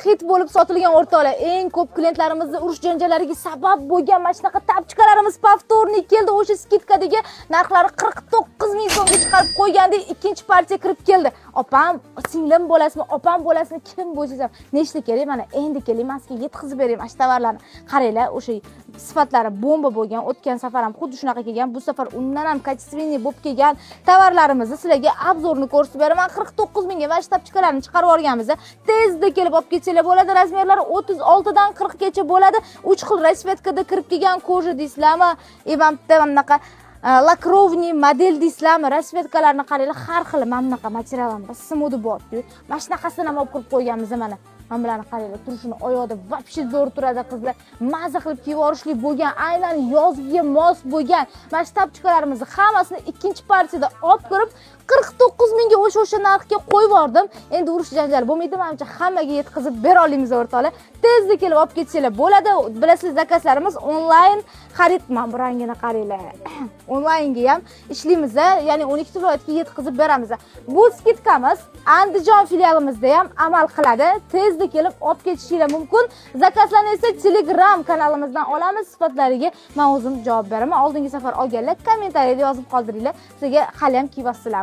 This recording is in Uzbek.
hit bo'lib sotilgan o'rtoqlar, eng ko'p klientlarimizni urush janjallariga sabab bo'lgan mana shunaqa tapchikalarimiz повторный keldi. O'sha skidkadagi narxlari 49 ming so'mga chiqarib qo'ygandek ikkinchi partiya kirib keldi. Opam, singlim bo'lasizmi, opam bo'lasizmi, kim bo'lsangiz ham nechta kerak, mana endi keling, men sizga yetkazib beraman mana shu tovarlarni. Qaranglar, o'sha sifatlari bomba bo'lgan. O'tgan safar ham xuddi shunaqa kelgan. Bu safar undan ham kачественный bo'lib kelgan tovarlarimizni sizlarga obzorni ko'rsatib beraman. 49 mingga mana shu tapchikalarni chiqarib olganmiz. Tezda kelib olib ketsangiz bo'ladi. Razmerlari 36 dan 40 gacha bo'ladi. 3 xil rasvetkada kirib kelgan koja deysizlarmi? Ham bunaqa lakrovniy model deysizlarmi? Rasvetkalarni qaranglar, har xil mana bunaqa materiallar simodi bor-ku. Mana shunaqasini ham olib kirib qo'yganmiz mana. Mana bularni qaranglar, turishini oyoqda вообще zo'r turadi qizlar. Maza qilib kiyib yorishlik bo'lgan, aynan yozga mos bo'lgan. Mana shu tapchikalarimizni hammasini ikkinchi partiyada olib kirib 49 mingga o'sha narxga qo'yib yubordim. Endi urush janjal bo'lmaydi, menimcha hammaga yetkazib bera olamiz o'rtoqlar. Tezda kelib olib ketsanglar bo'ladi. Bilasizlar, zakazlarimiz onlayn xarid. Mana bu rangini qaranglar. Onlaynga ham ishlaymiz, ya'ni 12 viloyatga yetkazib beramiz. Bu skidkamiz Andijon filialimizda ham amal qiladi. Tezda kelib olib ketishingiz mumkin. Zakazlarni esa Telegram kanalimizdan olamiz. Sifatlariga men o'zim javob beraman. Oldingi safar olganlar kommentariyada yozib qoldiringlar. Sizga hali ham kiyib olsizlar.